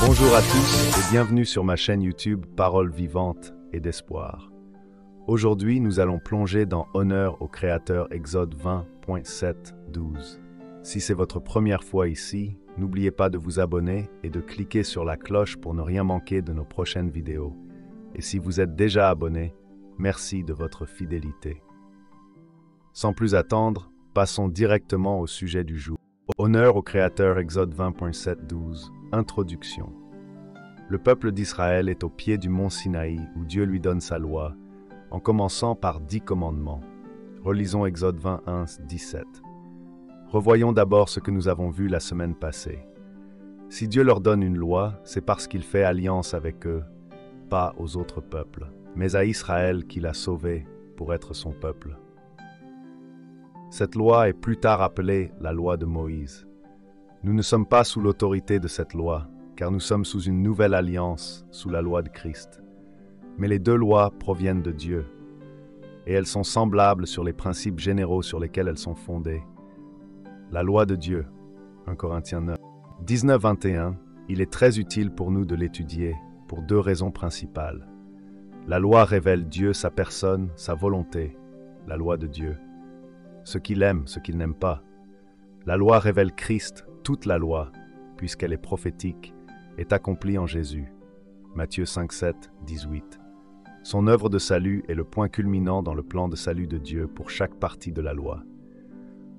Bonjour à tous et bienvenue sur ma chaîne YouTube Paroles vivantes et d'espoir. Aujourd'hui, nous allons plonger dans Honneur au Créateur Exode 20.7-12. Si c'est votre première fois ici, n'oubliez pas de vous abonner et de cliquer sur la cloche pour ne rien manquer de nos prochaines vidéos. Et si vous êtes déjà abonné, merci de votre fidélité. Sans plus attendre, passons directement au sujet du jour. Honneur au Créateur Exode 20.7-12. Introduction. Le peuple d'Israël est au pied du mont Sinaï où Dieu lui donne sa loi, en commençant par 10 commandements. Relisons Exode 21-17. Revoyons d'abord ce que nous avons vu la semaine passée. Si Dieu leur donne une loi, c'est parce qu'il fait alliance avec eux, pas aux autres peuples, mais à Israël qu'il a sauvé pour être son peuple. Cette loi est plus tard appelée la loi de Moïse. Nous ne sommes pas sous l'autorité de cette loi, car nous sommes sous une nouvelle alliance, sous la loi de Christ. Mais les deux lois proviennent de Dieu, et elles sont semblables sur les principes généraux sur lesquels elles sont fondées. La loi de Dieu, 1 Corinthiens 9. 19-21, il est très utile pour nous de l'étudier, pour deux raisons principales. La loi révèle Dieu, sa personne, sa volonté, la loi de Dieu. Ce qu'il aime, ce qu'il n'aime pas. La loi révèle Christ, toute la loi, puisqu'elle est prophétique, est accomplie en Jésus. Matthieu 5-7-18. Son œuvre de salut est le point culminant dans le plan de salut de Dieu pour chaque partie de la loi.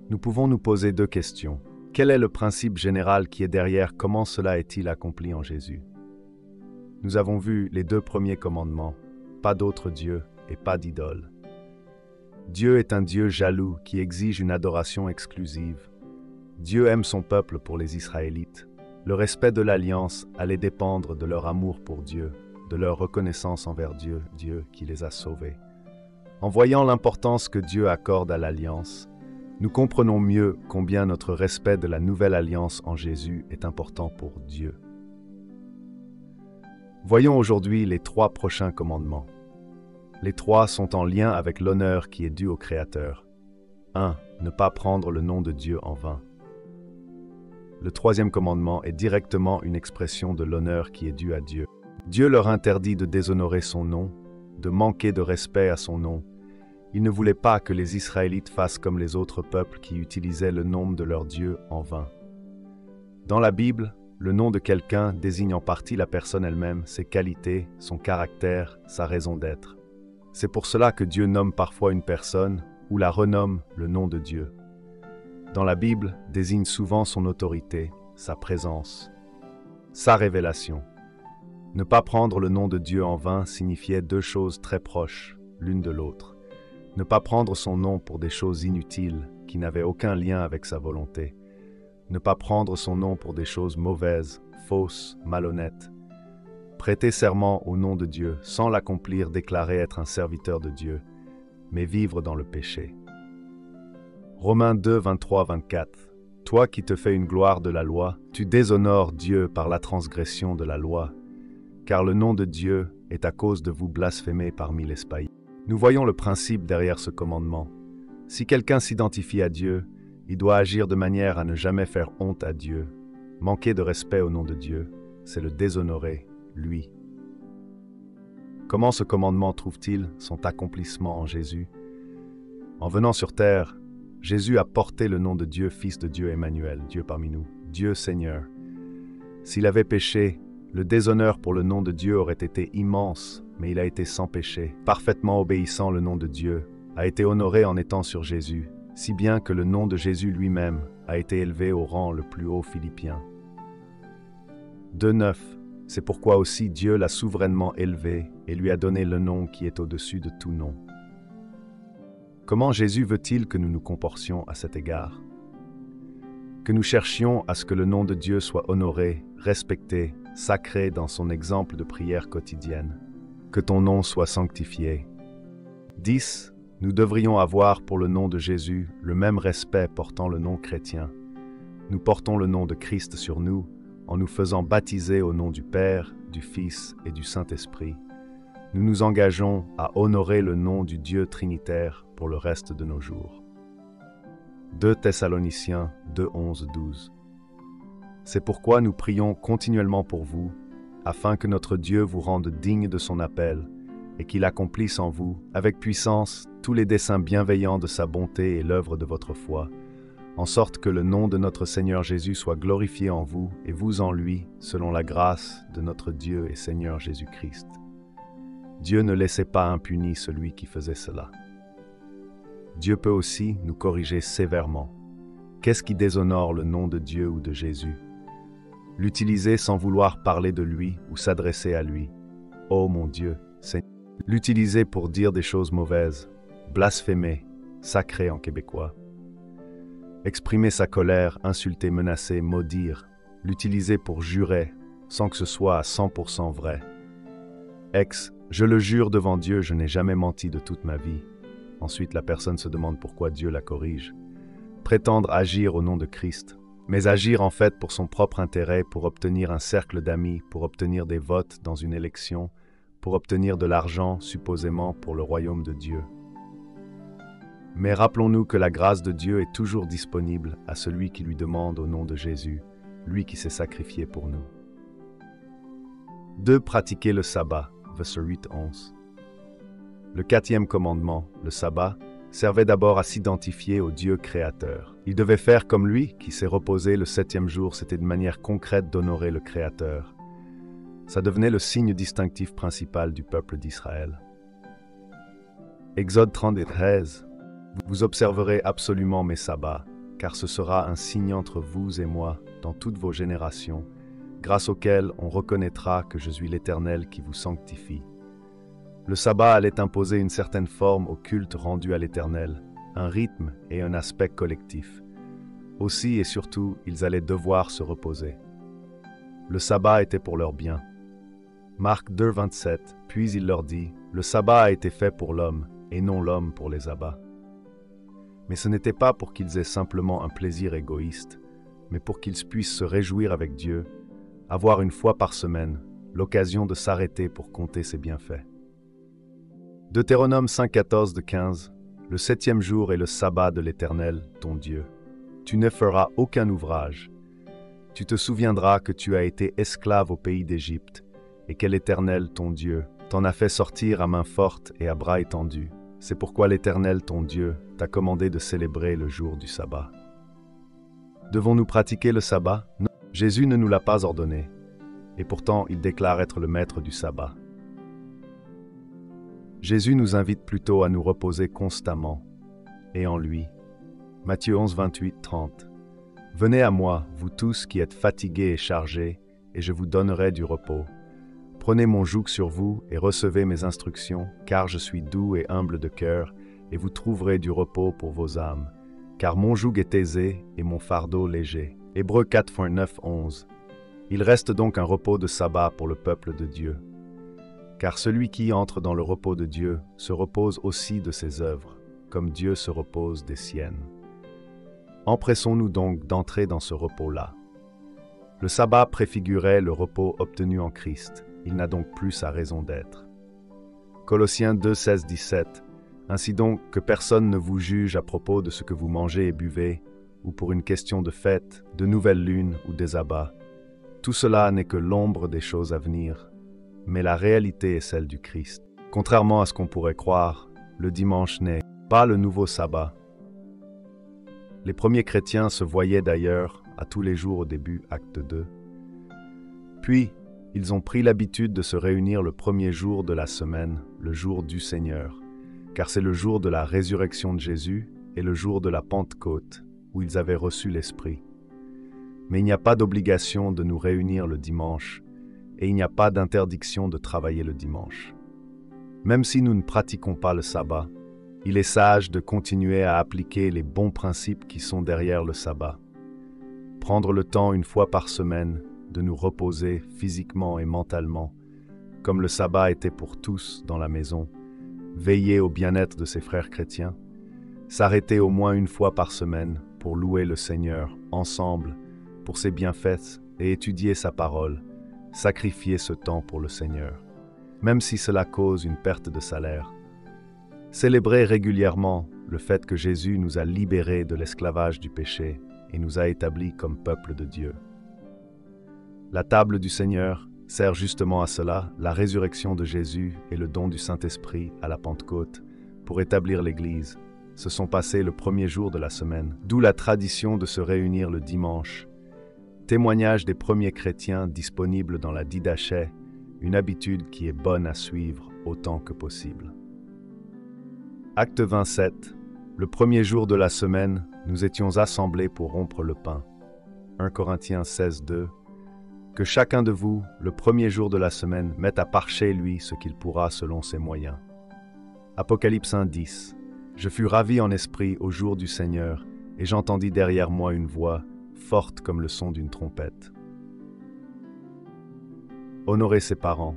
Nous pouvons nous poser deux questions. Quel est le principe général qui est derrière comment cela est-il accompli en Jésus? Nous avons vu les deux premiers commandements, pas d'autre Dieu et pas d'idole. Dieu est un Dieu jaloux qui exige une adoration exclusive. Dieu aime son peuple pour les Israélites. Le respect de l'alliance allait dépendre de leur amour pour Dieu, de leur reconnaissance envers Dieu, Dieu qui les a sauvés. En voyant l'importance que Dieu accorde à l'alliance, nous comprenons mieux combien notre respect de la nouvelle alliance en Jésus est important pour Dieu. Voyons aujourd'hui les 3 prochains commandements. Les 3 sont en lien avec l'honneur qui est dû au Créateur. 1. Ne pas prendre le nom de Dieu en vain. Le 3e commandement est directement une expression de l'honneur qui est dû à Dieu. Dieu leur interdit de déshonorer son nom, de manquer de respect à son nom. Il ne voulait pas que les Israélites fassent comme les autres peuples qui utilisaient le nom de leur Dieu en vain. Dans la Bible, le nom de quelqu'un désigne en partie la personne elle-même, ses qualités, son caractère, sa raison d'être. C'est pour cela que Dieu nomme parfois une personne ou la renomme le nom de Dieu. Dans la Bible, désigne souvent son autorité, sa présence, sa révélation. Ne pas prendre le nom de Dieu en vain signifiait deux choses très proches, l'une de l'autre. Ne pas prendre son nom pour des choses inutiles, qui n'avaient aucun lien avec sa volonté. Ne pas prendre son nom pour des choses mauvaises, fausses, malhonnêtes. Prêter serment au nom de Dieu, sans l'accomplir, déclarer être un serviteur de Dieu, mais vivre dans le péché. Romains 2, 23-24. Toi qui te fais une gloire de la loi, tu déshonores Dieu par la transgression de la loi, car le nom de Dieu est à cause de vous blasphémer parmi les païens. Nous voyons le principe derrière ce commandement. Si quelqu'un s'identifie à Dieu, il doit agir de manière à ne jamais faire honte à Dieu. Manquer de respect au nom de Dieu, c'est le déshonorer, lui. Comment ce commandement trouve-t-il son accomplissement en Jésus? En venant sur terre, Jésus a porté le nom de Dieu, Fils de Dieu Emmanuel, Dieu parmi nous, Dieu Seigneur. S'il avait péché, le déshonneur pour le nom de Dieu aurait été immense, mais il a été sans péché, parfaitement obéissant le nom de Dieu, a été honoré en étant sur Jésus, si bien que le nom de Jésus lui-même a été élevé au rang le plus haut Philippiens. 2.9. C'est pourquoi aussi Dieu l'a souverainement élevé et lui a donné le nom qui est au-dessus de tout nom. Comment Jésus veut-il que nous nous comportions à cet égard? Que nous cherchions à ce que le nom de Dieu soit honoré, respecté, sacré dans son exemple de prière quotidienne. Que ton nom soit sanctifié. 10. Nous devrions avoir pour le nom de Jésus le même respect portant le nom chrétien. Nous portons le nom de Christ sur nous en nous faisant baptiser au nom du Père, du Fils et du Saint-Esprit. Nous nous engageons à honorer le nom du Dieu trinitaire pour le reste de nos jours. 2 Thessaloniciens 2, 11, 12. C'est pourquoi nous prions continuellement pour vous, afin que notre Dieu vous rende digne de son appel, et qu'il accomplisse en vous, avec puissance, tous les desseins bienveillants de sa bonté et l'œuvre de votre foi, en sorte que le nom de notre Seigneur Jésus soit glorifié en vous et vous en lui, selon la grâce de notre Dieu et Seigneur Jésus-Christ. Dieu ne laissait pas impuni celui qui faisait cela. Dieu peut aussi nous corriger sévèrement. Qu'est-ce qui déshonore le nom de Dieu ou de Jésus? L'utiliser sans vouloir parler de lui ou s'adresser à lui. Oh mon Dieu, Seigneur. L'utiliser pour dire des choses mauvaises, blasphémer, sacré en québécois. Exprimer sa colère, insulter, menacer, maudire. L'utiliser pour jurer, sans que ce soit à 100% vrai. Je le jure devant Dieu, je n'ai jamais menti de toute ma vie. Ensuite, la personne se demande pourquoi Dieu la corrige. Prétendre agir au nom de Christ, mais agir en fait pour son propre intérêt, pour obtenir un cercle d'amis, pour obtenir des votes dans une élection, pour obtenir de l'argent, supposément pour le royaume de Dieu. Mais rappelons-nous que la grâce de Dieu est toujours disponible à celui qui lui demande au nom de Jésus, lui qui s'est sacrifié pour nous. 2. Pratiquer le sabbat, verset 8-11. Le 4e commandement, le sabbat, servait d'abord à s'identifier au Dieu créateur. Il devait faire comme lui, qui s'est reposé le 7e jour, c'était une manière concrète d'honorer le Créateur. Ça devenait le signe distinctif principal du peuple d'Israël. Exode 33. Vous observerez absolument mes sabbats, car ce sera un signe entre vous et moi dans toutes vos générations, grâce auquel on reconnaîtra que je suis l'Éternel qui vous sanctifie. Le sabbat allait imposer une certaine forme au culte rendu à l'Éternel, un rythme et un aspect collectif. Aussi et surtout, ils allaient devoir se reposer. Le sabbat était pour leur bien. Marc 2, 27, puis il leur dit, « Le sabbat a été fait pour l'homme, et non l'homme pour les abbats. » Mais ce n'était pas pour qu'ils aient simplement un plaisir égoïste, mais pour qu'ils puissent se réjouir avec Dieu, avoir une fois par semaine l'occasion de s'arrêter pour compter ses bienfaits. Deutéronome 5,14-15. Le 7e jour est le sabbat de l'Éternel, ton Dieu. Tu ne feras aucun ouvrage. Tu te souviendras que tu as été esclave au pays d'Égypte, et que l'Éternel, ton Dieu, t'en a fait sortir à main forte et à bras étendus. C'est pourquoi l'Éternel, ton Dieu, t'a commandé de célébrer le jour du sabbat. Devons-nous pratiquer le sabbat? Non, Jésus ne nous l'a pas ordonné, et pourtant il déclare être le maître du sabbat. Jésus nous invite plutôt à nous reposer constamment, et en lui. Matthieu 11, 28, 30. Venez à moi, vous tous qui êtes fatigués et chargés, et je vous donnerai du repos. Prenez mon joug sur vous et recevez mes instructions, car je suis doux et humble de cœur, et vous trouverez du repos pour vos âmes. Car mon joug est aisé et mon fardeau léger. Hébreux 4, 9, 11. Il reste donc un repos de sabbat pour le peuple de Dieu. Car celui qui entre dans le repos de Dieu se repose aussi de ses œuvres, comme Dieu se repose des siennes. Empressons-nous donc d'entrer dans ce repos-là. Le sabbat préfigurait le repos obtenu en Christ. Il n'a donc plus sa raison d'être. Colossiens 2, 16, 17. Ainsi donc que personne ne vous juge à propos de ce que vous mangez et buvez, ou pour une question de fête, de nouvelle lune ou des abbats. Tout cela n'est que l'ombre des choses à venir, mais la réalité est celle du Christ. Contrairement à ce qu'on pourrait croire, le dimanche n'est pas le nouveau sabbat. Les premiers chrétiens se voyaient d'ailleurs à tous les jours au début, acte 2. Puis, ils ont pris l'habitude de se réunir le premier jour de la semaine, le jour du Seigneur, car c'est le jour de la résurrection de Jésus et le jour de la Pentecôte, où ils avaient reçu l'Esprit. Mais il n'y a pas d'obligation de nous réunir le dimanche, et il n'y a pas d'interdiction de travailler le dimanche. Même si nous ne pratiquons pas le sabbat, il est sage de continuer à appliquer les bons principes qui sont derrière le sabbat. Prendre le temps une fois par semaine de nous reposer physiquement et mentalement, comme le sabbat était pour tous dans la maison, veiller au bien-être de ses frères chrétiens, s'arrêter au moins une fois par semaine pour louer le Seigneur ensemble pour ses bienfaits et étudier sa parole, sacrifier ce temps pour le Seigneur, même si cela cause une perte de salaire. Célébrer régulièrement le fait que Jésus nous a libérés de l'esclavage du péché et nous a établis comme peuple de Dieu. La table du Seigneur sert justement à cela, la résurrection de Jésus et le don du Saint-Esprit à la Pentecôte, pour établir l'Église, se sont passés le premier jour de la semaine, d'où la tradition de se réunir le dimanche. Témoignage des premiers chrétiens disponibles dans la Didaché, une habitude qui est bonne à suivre autant que possible. Acte 27. Le premier jour de la semaine, nous étions assemblés pour rompre le pain. 1 Corinthiens 16, 2. Que chacun de vous, le premier jour de la semaine, mette à part chez lui ce qu'il pourra selon ses moyens. Apocalypse 1, 10. Je fus ravi en esprit au jour du Seigneur, et j'entendis derrière moi une voix, forte comme le son d'une trompette. Honorer ses parents.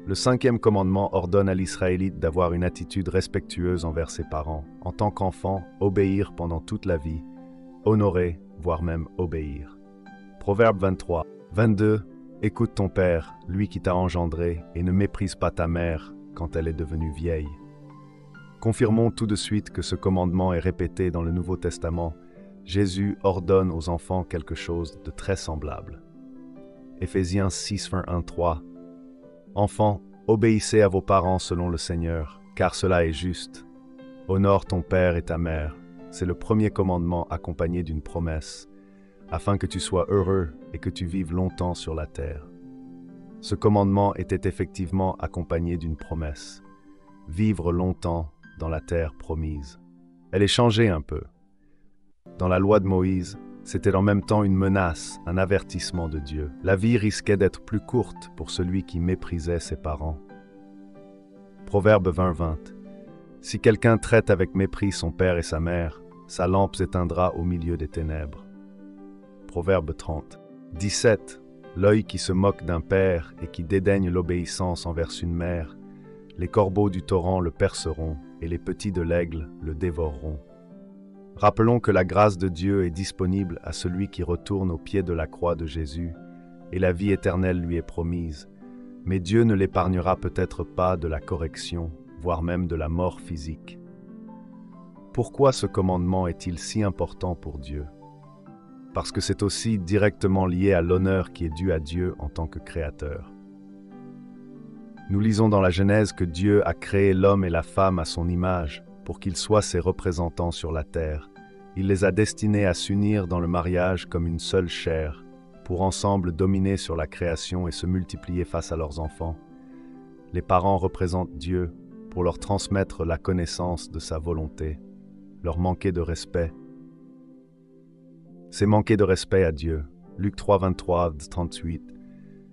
Le 5e commandement ordonne à l'Israélite d'avoir une attitude respectueuse envers ses parents. En tant qu'enfant, obéir pendant toute la vie, honorer, voire même obéir. Proverbe 23, 22. Écoute ton père, lui qui t'a engendré, et ne méprise pas ta mère quand elle est devenue vieille. Confirmons tout de suite que ce commandement est répété dans le Nouveau Testament. Jésus ordonne aux enfants quelque chose de très semblable. Éphésiens 6, 1, 3. Enfants, obéissez à vos parents selon le Seigneur, car cela est juste. Honore ton père et ta mère. C'est le premier commandement accompagné d'une promesse, afin que tu sois heureux et que tu vives longtemps sur la terre. Ce commandement était effectivement accompagné d'une promesse. Vivre longtemps dans la terre promise. Elle est changée un peu. Dans la loi de Moïse, c'était en même temps une menace, un avertissement de Dieu. La vie risquait d'être plus courte pour celui qui méprisait ses parents. Proverbe 20, 20. Si quelqu'un traite avec mépris son père et sa mère, sa lampe s'éteindra au milieu des ténèbres. Proverbe 30, 17. L'œil qui se moque d'un père et qui dédaigne l'obéissance envers une mère, les corbeaux du torrent le perceront et les petits de l'aigle le dévoreront. Rappelons que la grâce de Dieu est disponible à celui qui retourne au pied de la croix de Jésus, et la vie éternelle lui est promise. Mais Dieu ne l'épargnera peut-être pas de la correction, voire même de la mort physique. Pourquoi ce commandement est-il si important pour Dieu? Parce que c'est aussi directement lié à l'honneur qui est dû à Dieu en tant que Créateur. Nous lisons dans la Genèse que Dieu a créé l'homme et la femme à son image, pour qu'ils soient ses représentants sur la terre. Il les a destinés à s'unir dans le mariage comme une seule chair, pour ensemble dominer sur la création et se multiplier face à leurs enfants. Les parents représentent Dieu pour leur transmettre la connaissance de sa volonté, leur manquer de respect. C'est manquer de respect à Dieu. Luc 3, 23, 38.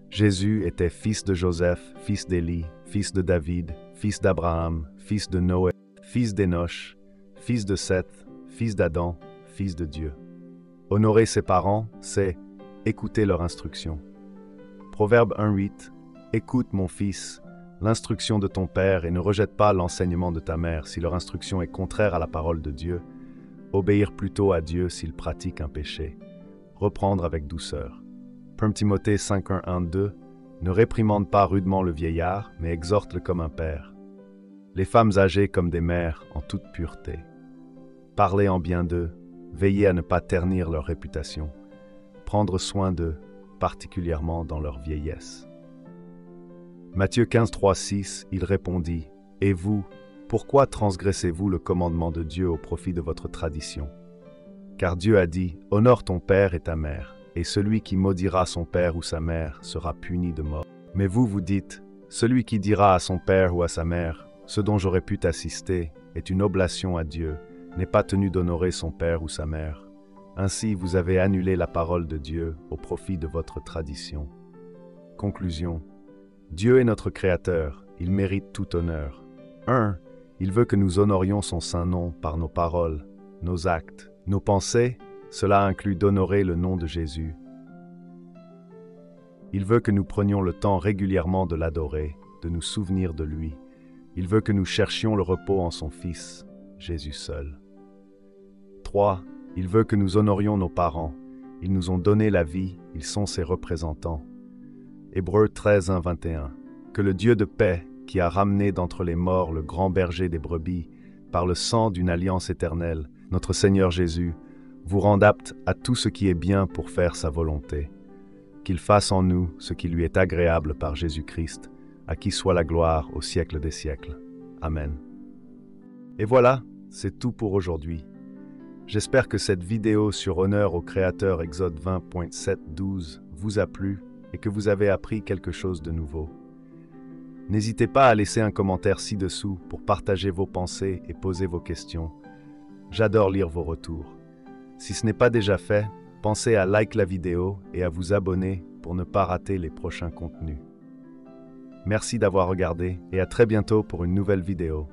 Jésus était fils de Joseph, fils d'Élie, fils de David, fils d'Abraham, fils de Noé, fils d'Énoch, fils de Seth, fils d'Adam, fils de Dieu. Honorer ses parents, c'est écouter leur instruction. Proverbe 1:8. Écoute, mon fils, l'instruction de ton père et ne rejette pas l'enseignement de ta mère si leur instruction est contraire à la parole de Dieu. Obéir plutôt à Dieu s'il pratique un péché. Reprendre avec douceur. 1 Timothée 5:1-2. Ne réprimande pas rudement le vieillard, mais exhorte-le comme un père. Les femmes âgées comme des mères en toute pureté. Parlez en bien d'eux, veillez à ne pas ternir leur réputation. Prendre soin d'eux, particulièrement dans leur vieillesse. Matthieu 15:3-6, il répondit, « Et vous, pourquoi transgressez-vous le commandement de Dieu au profit de votre tradition? Car Dieu a dit, honore ton père et ta mère, et celui qui maudira son père ou sa mère sera puni de mort. Mais vous, vous dites, celui qui dira à son père ou à sa mère, ce dont j'aurais pu t'assister est une oblation à Dieu, n'est pas tenu d'honorer son père ou sa mère. Ainsi, vous avez annulé la parole de Dieu au profit de votre tradition. » Conclusion. Dieu est notre Créateur, il mérite tout honneur. 1. Il veut que nous honorions son saint nom par nos paroles, nos actes, nos pensées. Cela inclut d'honorer le nom de Jésus. Il veut que nous prenions le temps régulièrement de l'adorer, de nous souvenir de lui. Il veut que nous cherchions le repos en son Fils, Jésus seul. 3. Il veut que nous honorions nos parents. Ils nous ont donné la vie, ils sont ses représentants. Hébreux 13:1-21. Que le Dieu de paix, qui a ramené d'entre les morts le grand berger des brebis, par le sang d'une alliance éternelle, notre Seigneur Jésus, vous rende apte à tout ce qui est bien pour faire sa volonté. qu'il fasse en nous ce qui lui est agréable par Jésus-Christ, à qui soit la gloire au siècle des siècles. Amen. Et voilà, c'est tout pour aujourd'hui. J'espère que cette vidéo sur Honneur au Créateur Exode 20.7-12 vous a plu et que vous avez appris quelque chose de nouveau. N'hésitez pas à laisser un commentaire ci-dessous pour partager vos pensées et poser vos questions. J'adore lire vos retours. Si ce n'est pas déjà fait, pensez à like la vidéo et à vous abonner pour ne pas rater les prochains contenus. Merci d'avoir regardé et à très bientôt pour une nouvelle vidéo.